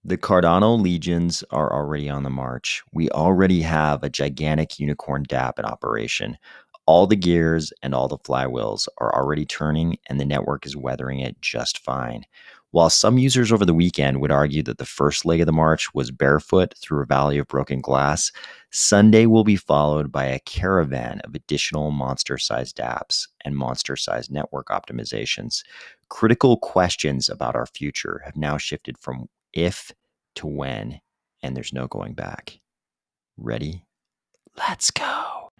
The Cardano legions are already on the march. We already have a gigantic unicorn dApp in operation. All the gears and all the flywheels are already turning, and the network is weathering it just fine. While some users over the weekend would argue that the first leg of the march was barefoot through a valley of broken glass, Sunday will be followed by a caravan of additional monster sized dApps and monster sized network optimizations. Critical questions about our future have now shifted from if to when, and there's no going back. Ready? Let's go.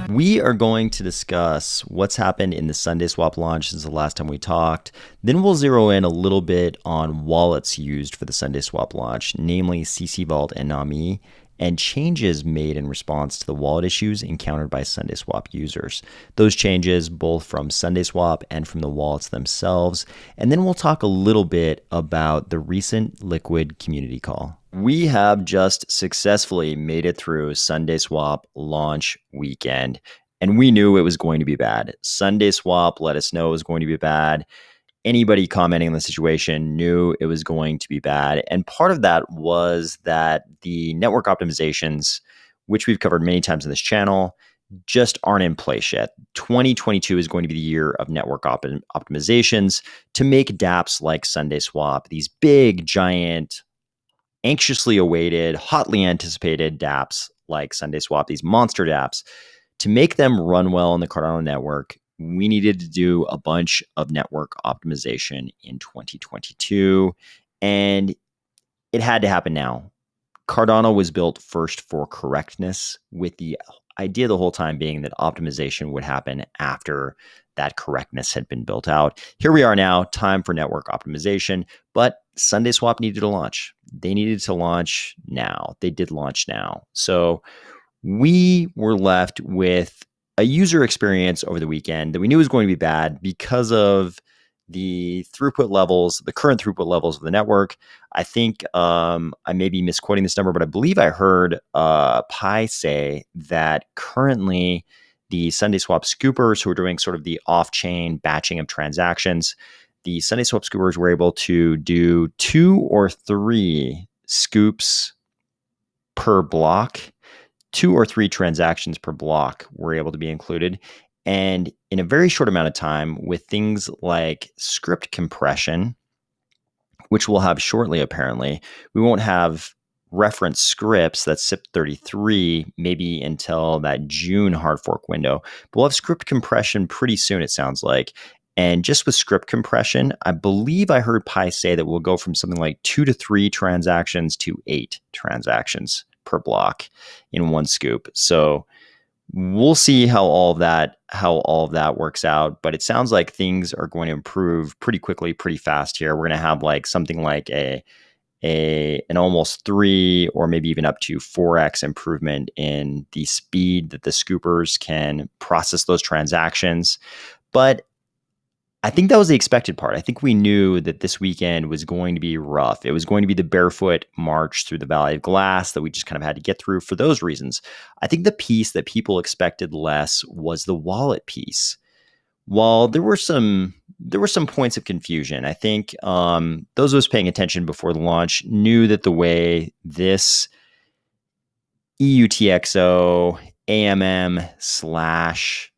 We are going to discuss what's happened in the Sundae swap launch since the last time we talked. Then we'll zero in a little bit on wallets used for the Sundae swap launch, namely ccVault and Nami, and changes made in response to the wallet issues encountered by Sundae swap users. Those changes both from Sundae swap and from the wallets themselves. And then we'll talk a little bit about the recent Liqwid community call. We have just successfully made it through Sundae swap launch weekend, and we knew it was going to be bad. Sundae swap let us know it was going to be bad. Anybody commenting on the situation knew it was going to be bad. And part of that was that the network optimizations, which we've covered many times on this channel, just aren't in place yet. 2022 is going to be the year of network optimizations to make dApps like Sundae swap, these big, giant, anxiously awaited, hotly anticipated dApps like Sundae swap, these monster dApps, to make them run well on the Cardano network. We needed to do a bunch of network optimization in 2022, and it had to happen now. Cardano was built first for correctness, with the idea the whole time being that optimization would happen after that correctness had been built out. Here we are now, time for network optimization, but Sundae swap needed to launch. They needed to launch now. They did launch now. So we were left with a user experience over the weekend that we knew was going to be bad because of the throughput levels, the current throughput levels of the network. I think I may be misquoting this number, but I believe I heard Pi say that currently the Sundae swap scoopers who are doing sort of the off-chain batching of transactions, the Sundae swap scoopers were able to do 2 or 3 scoops per block. 2 or 3 transactions per block were able to be included. And in a very short amount of time, with things like script compression, which we'll have shortly, apparently, we won't have reference scripts, that's SIP33, maybe until that June hard fork window. But we'll have script compression pretty soon, it sounds like. And just with script compression, I believe I heard Pi say that we'll go from something like 2 to 3 transactions to 8 transactions per block in one scoop. So we'll see how all of that works out. But it sounds like things are going to improve pretty quickly, pretty fast here. We're going to have like something like an almost 3 or maybe even up to 4x improvement in the speed that the scoopers can process those transactions. But I think that was the expected part. I think we knew that this weekend was going to be rough. It was going to be the barefoot march through the Valley of Glass that we just kind of had to get through for those reasons. I think the piece that people expected less was the wallet piece. While there were some points of confusion, I think those of us paying attention before the launch knew that the way this EUTXO AMM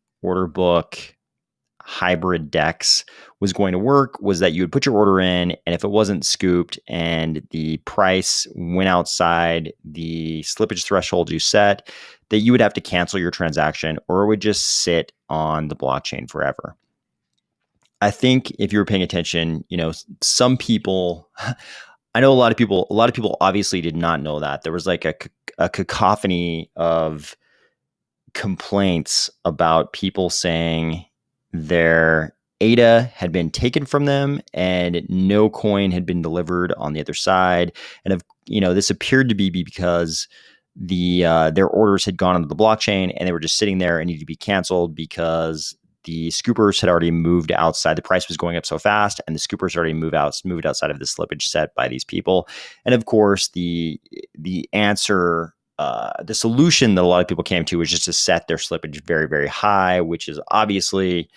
/ order book hybrid DEX was going to work was that you would put your order in, and if it wasn't scooped and the price went outside the slippage threshold you set, that you would have to cancel your transaction or it would just sit on the blockchain forever. I think if you were paying attention, some people, I know a lot of people obviously did not know that. There was like a cacophony of complaints about people saying their ADA had been taken from them and no coin had been delivered on the other side. And this appeared to be because their orders had gone onto the blockchain and they were just sitting there and needed to be canceled because the scoopers had already moved outside. The price was going up so fast and the scoopers already moved outside of the slippage set by these people. And of course, the answer the solution that a lot of people came to was just to set their slippage very, very high, which is obviously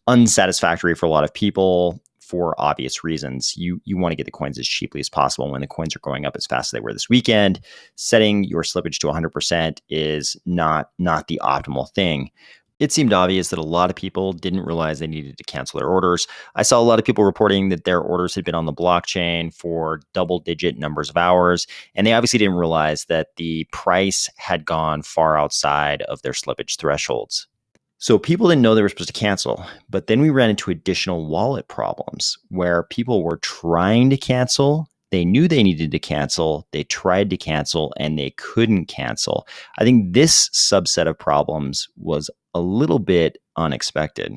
unsatisfactory for a lot of people for obvious reasons. You want to get the coins as cheaply as possible when the coins are going up as fast as they were this weekend. Setting your slippage to 100% is not the optimal thing. It seemed obvious that a lot of people didn't realize they needed to cancel their orders. I saw a lot of people reporting that their orders had been on the blockchain for double-digit numbers of hours, and they obviously didn't realize that the price had gone far outside of their slippage thresholds. So people didn't know they were supposed to cancel, but then we ran into additional wallet problems where people were trying to cancel. They knew they needed to cancel. They tried to cancel and they couldn't cancel. I think this subset of problems was a little bit unexpected.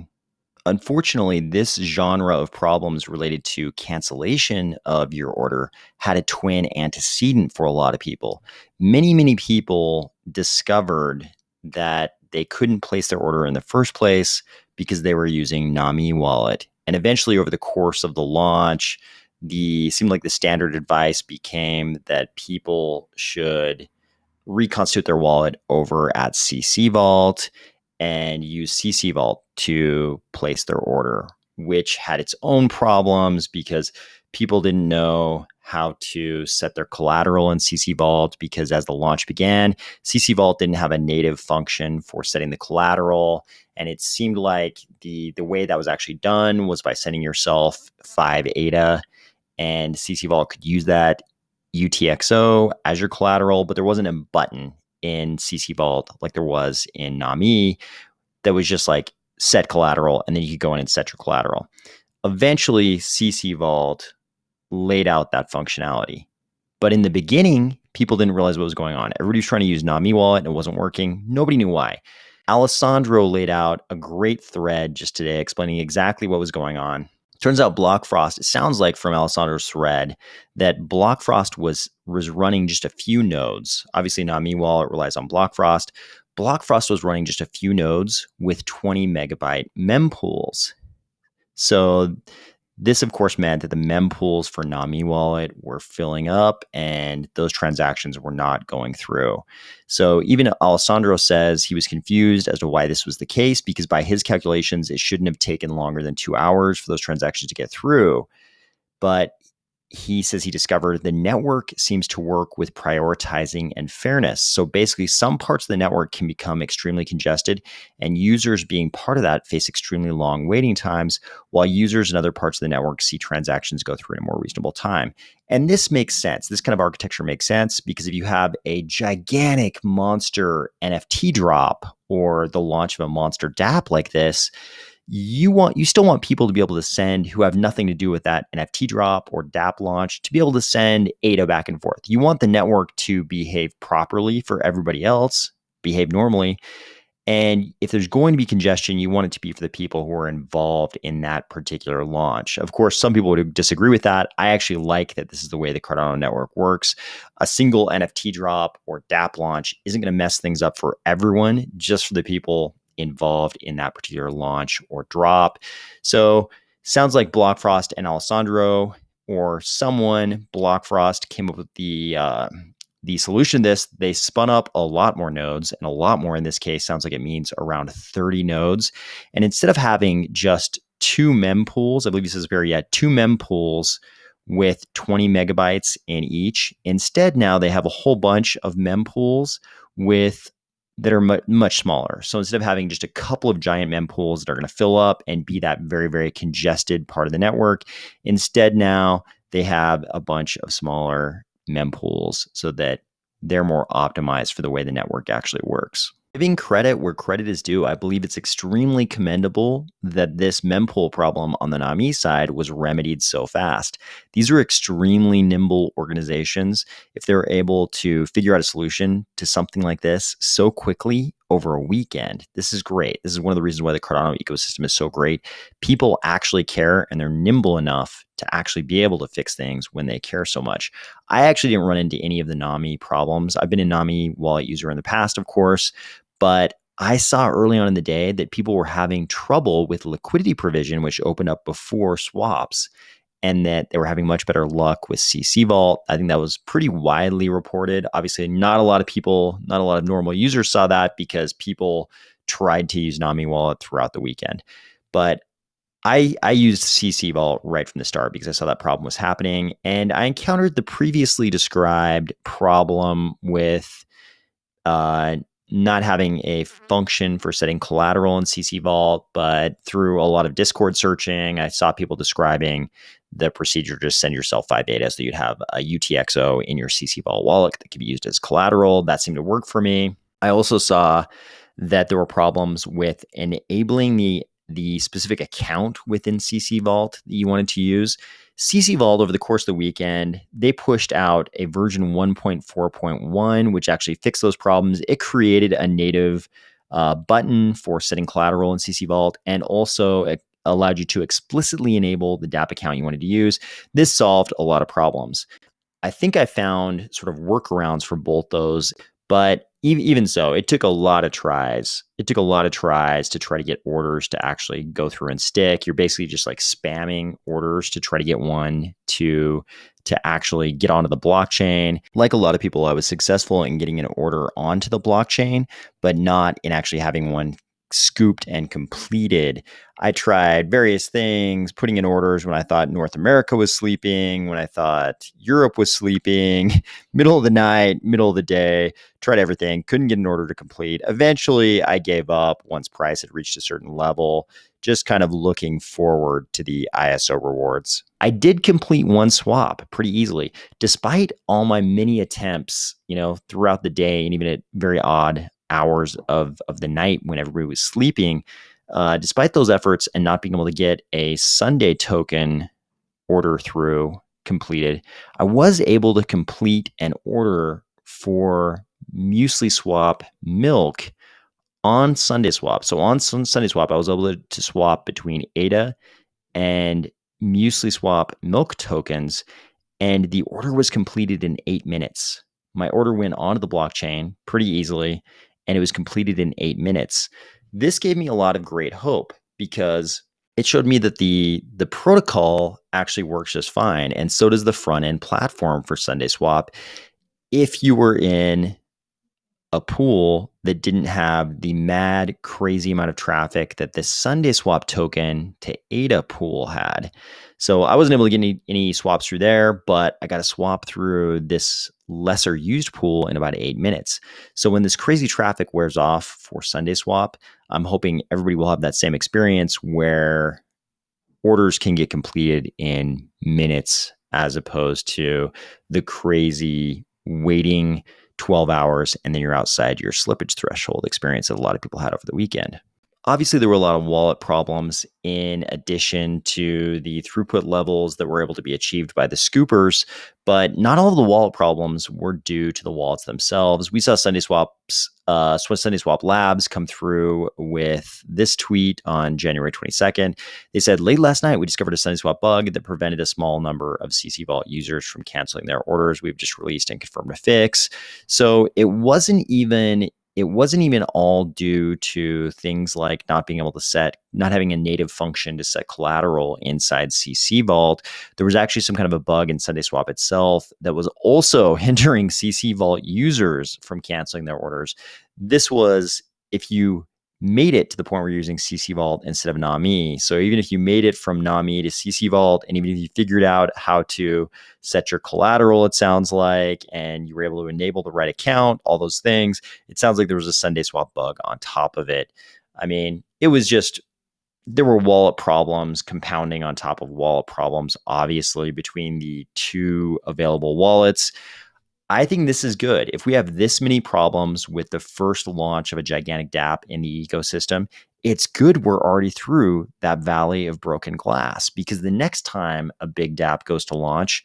Unfortunately, this genre of problems related to cancellation of your order had a twin antecedent for a lot of people. Many people discovered that they couldn't place their order in the first place because they were using Nami wallet. And eventually over the course of the launch, seemed like the standard advice became that people should reconstitute their wallet over at ccVault and use ccVault to place their order, which had its own problems because people didn't know how to set their collateral in ccVault because as the launch began, ccVault didn't have a native function for setting the collateral. And it seemed like the way that was actually done was by sending yourself 5 ADA, and ccVault could use that UTXO as your collateral, but there wasn't a button in ccVault like there was in Nami that was just like set collateral, and then you could go in and set your collateral. Eventually, ccVault laid out that functionality. But in the beginning, people didn't realize what was going on. Everybody was trying to use Nami wallet and it wasn't working. Nobody knew why. Alessandro laid out a great thread just today explaining exactly what was going on. Turns out Blockfrost, it sounds like from Alessandro's thread that Blockfrost was running just a few nodes. Obviously, Nami wallet relies on Blockfrost. Blockfrost was running just a few nodes with 20 megabyte mempools. So this, of course, meant that the mempools for Nami wallet were filling up and those transactions were not going through. So even Alessandro says he was confused as to why this was the case because by his calculations, it shouldn't have taken longer than 2 hours for those transactions to get through. But he says he discovered the network seems to work with prioritizing and fairness. So basically, some parts of the network can become extremely congested, and users being part of that face extremely long waiting times, while users in other parts of the network see transactions go through in a more reasonable time. And this makes sense. This kind of architecture makes sense because if you have a gigantic monster NFT drop or the launch of a monster dApp like this, you still want people to be able to send who have nothing to do with that NFT drop or dApp launch to be able to send ADA back and forth. You want the network to behave properly for everybody else, behave normally. And if there's going to be congestion, you want it to be for the people who are involved in that particular launch. Of course, some people would disagree with that. I actually like that this is the way the Cardano network works. A single NFT drop or dApp launch isn't going to mess things up for everyone, just for the people involved in that particular launch or drop. So sounds like Blockfrost and Alessandro or someone, Blockfrost, came up with the solution to this. They spun up a lot more nodes, and a lot more in this case sounds like it means around 30 nodes. And instead of having just 2 mempools, I believe he says very yet 2 mempools with 20 megabytes in each, instead now they have a whole bunch of mempools that are much smaller. So instead of having just a couple of giant mempools that are going to fill up and be that very, very congested part of the network, instead now they have a bunch of smaller mempools so that they're more optimized for the way the network actually works. Giving credit where credit is due, I believe it's extremely commendable that this mempool problem on the Nami side was remedied so fast. These are extremely nimble organizations. If they're able to figure out a solution to something like this so quickly over a weekend, this is great. This is one of the reasons why the Cardano ecosystem is so great. People actually care and they're nimble enough to actually be able to fix things when they care so much. I actually didn't run into any of the Nami problems. I've been a Nami wallet user in the past, of course, but I saw early on in the day that people were having trouble with liquidity provision, which opened up before swaps. and that they were having much better luck with ccVault. I think that was pretty widely reported. Obviously, not a lot of people, not a lot of normal users saw that because people tried to use Nami Wallet throughout the weekend. But I used ccVault right from the start because I saw that problem was happening. And I encountered the previously described problem with uh, not having a function for setting collateral in ccVault. But through a lot of Discord searching, I saw people describing the procedure to send yourself 5 data so you'd have a UTXO in your ccVault wallet that could be used as collateral. That seemed to work for me. I also saw that there were problems with enabling the specific account within ccVault that you wanted to use. ccVault, over the course of the weekend, they pushed out a version 1.4.1, which actually fixed those problems. It created a native button for setting collateral in ccVault, and also it allowed you to explicitly enable the dApp account you wanted to use. This solved a lot of problems. I think I found sort of workarounds for both those. But even so, it took a lot of tries. It took a lot of tries to try to get orders to actually go through and stick. You're basically just like spamming orders to try to get one to actually get onto the blockchain. Like a lot of people, I was successful in getting an order onto the blockchain, but not in actually having one scooped and completed. I tried various things, putting in orders when I thought North America was sleeping, when I thought Europe was sleeping, middle of the night, middle of the day, tried everything, couldn't get an order to complete. Eventually, I gave up once price had reached a certain level, just kind of looking forward to the ISO rewards. I did complete one swap pretty easily, despite all my many attempts, throughout the day and even at very odd hours of the night when everybody was sleeping. Despite those efforts and not being able to get a Sundae token order through completed, I was able to complete an order for Muesli Swap milk on Sundae Swap. So on Sundae Swap, I was able to swap between ADA and Muesli Swap milk tokens, and the order was completed in 8 minutes. My order went onto the blockchain pretty easily, and it was completed in 8 minutes. This gave me a lot of great hope because it showed me that the protocol actually works just fine, and so does the front end platform for Sundae Swap. If you were in a pool that didn't have the mad, crazy amount of traffic that the Sundae Swap token to ADA pool had. So I wasn't able to get any swaps through there, but I got a swap through this lesser used pool in about 8 minutes. So when this crazy traffic wears off for Sundae Swap, I'm hoping everybody will have that same experience where orders can get completed in minutes as opposed to the crazy waiting 12 hours and then you're outside your slippage threshold experience that a lot of people had over the weekend. Obviously, there were a lot of wallet problems in addition to the throughput levels that were able to be achieved by the scoopers, but not all of the wallet problems were due to the wallets themselves. We saw Sundae Swap Labs come through with this tweet on January 22nd. They said, late last night, we discovered a Sundae Swap bug that prevented a small number of ccVault users from canceling their orders. We've just released and confirmed a fix. So it wasn't even all due to things like not having a native function to set collateral inside ccVault. There was actually some kind of a bug in Sundae Swap itself that was also hindering ccVault users from canceling their orders. This was if you made it to the point where you're using ccVault instead of Nami. So even if you made it from Nami to ccVault, and even if you figured out how to set your collateral, it sounds like, and you were able to enable the right account, all those things, it sounds like there was a Sundae Swap bug on top of it. I mean, it was just, there were wallet problems compounding on top of wallet problems, obviously, between the two available wallets. I think this is good. If we have this many problems with the first launch of a gigantic dApp in the ecosystem, it's good we're already through that valley of broken glass, because the next time a big dApp goes to launch,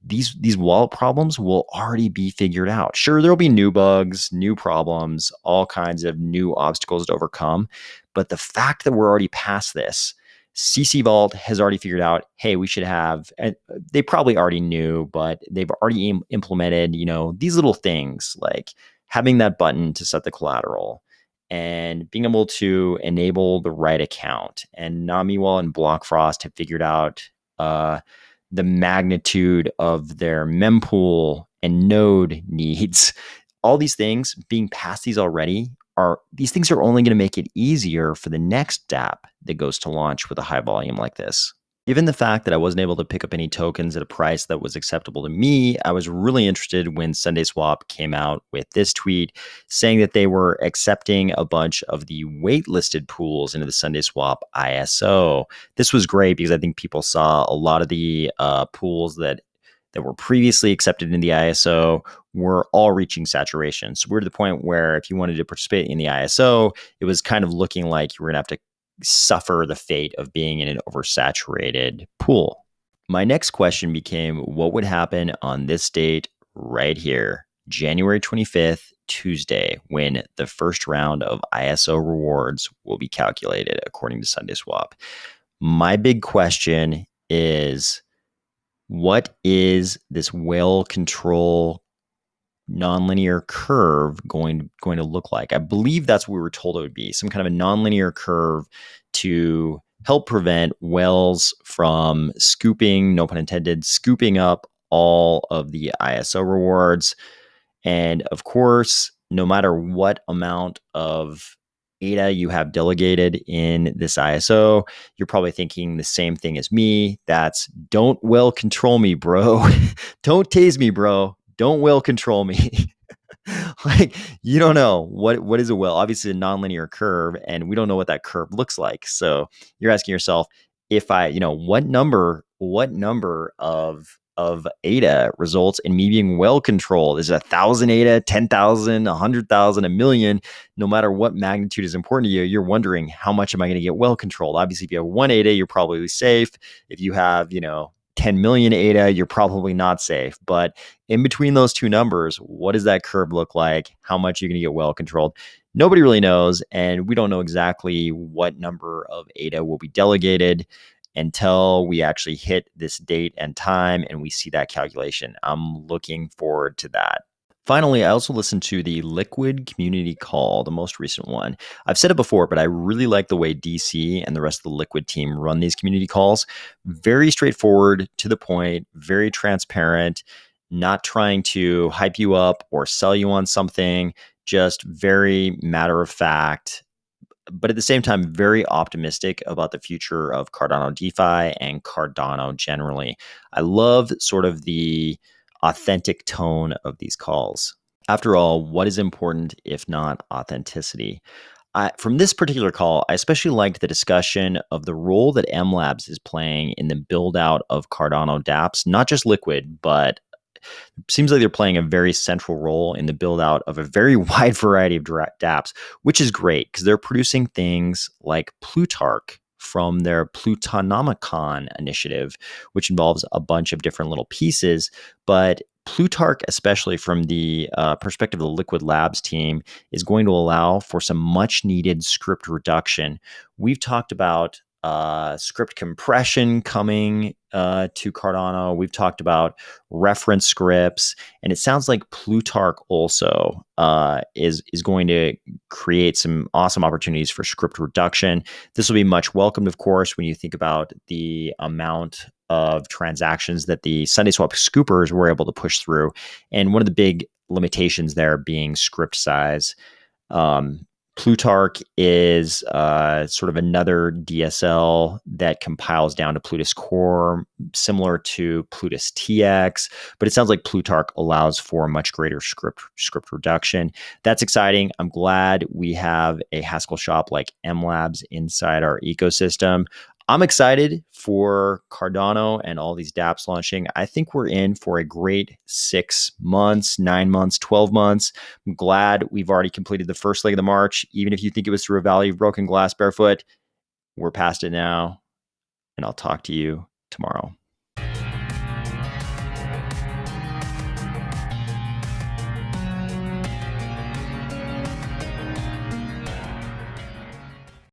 these wallet problems will already be figured out. Sure, there'll be new bugs, new problems, all kinds of new obstacles to overcome. But the fact that we're already past this, ccVault has already figured out, hey, we should have, and they probably already knew, but they've already implemented, these little things like having that button to set the collateral and being able to enable the right account. And Nami and Blockfrost have figured out the magnitude of their mempool and node needs, all these things being past these already these things are only going to make it easier for the next dApp that goes to launch with a high volume like this. Given the fact that I wasn't able to pick up any tokens at a price that was acceptable to me, I was really interested when SundaeSwap came out with this tweet saying that they were accepting a bunch of the waitlisted pools into the SundaeSwap ISO. This was great because I think people saw a lot of the pools that were previously accepted in the ISO were all reaching saturation. So we're to the point where if you wanted to participate in the ISO, it was kind of looking like you were going to have to suffer the fate of being in an oversaturated pool. My next question became, what would happen on this date right here, January 25th, Tuesday, when the first round of ISO rewards will be calculated according to SundaeSwap? My big question is, what is this whale control nonlinear curve going to look like? I believe that's what we were told it would be, some kind of a nonlinear curve to help prevent whales from scooping, no pun intended, scooping up all of the ISO rewards. And of course, no matter what amount of ADA you have delegated in this ISO, you're probably thinking the same thing as me. That's don't well control me, bro. Don't tase me, bro. Don't well control me. Like, you don't know what is a well. Obviously, a nonlinear curve, and we don't know what that curve looks like. So you're asking yourself, if I, what number of ADA results in me being well controlled? Is it 1,000 ADA, 10,000, 100,000, a million? No matter what magnitude is important to you, you're wondering, how much am I going to get well controlled? Obviously, if you have 1 ADA, you're probably safe. If you have, 10 million ADA, you're probably not safe. But in between those two numbers, what does that curve look like? How much are you going to get well controlled? Nobody really knows. And we don't know exactly what number of ADA will be delegated until we actually hit this date and time and we see that calculation. I'm looking forward to that. Finally, I also listened to the Liqwid community call, the most recent one. I've said it before, but I really like the way DC and the rest of the Liqwid team run these community calls. Very straightforward, to the point, very transparent, not trying to hype you up or sell you on something, just very matter of fact, but at the same time, very optimistic about the future of Cardano DeFi and Cardano generally. I love sort of the authentic tone of these calls. After all, what is important if not authenticity? From this particular call, I especially liked the discussion of the role that MLabs is playing in the build out of Cardano dApps, not just Liqwid, but it seems like they're playing a very central role in the build out of a very wide variety of dApps, which is great because they're producing things like Plutarch from their Plutonomicon initiative, which involves a bunch of different little pieces. But Plutarch, especially from the perspective of the Liqwid Labs team, is going to allow for some much needed script reduction. We've talked about script compression coming to Cardano. We've talked about reference scripts, and it sounds like Plutarch also is going to create some awesome opportunities for script reduction. This will be much welcomed, of course, when you think about the amount of transactions that the SundaeSwap scoopers were able to push through, and one of the big limitations there being script size. Plutarch is sort of another DSL that compiles down to Plutus Core, similar to Plutus TX, but it sounds like Plutarch allows for much greater script reduction. That's exciting. I'm glad we have a Haskell shop like MLabs inside our ecosystem. I'm excited for Cardano and all these dApps launching. I think we're in for a great 6 months, 9 months, 12 months. I'm glad we've already completed the first leg of the march. Even if you think it was through a valley of broken glass barefoot, we're past it now. And I'll talk to you tomorrow.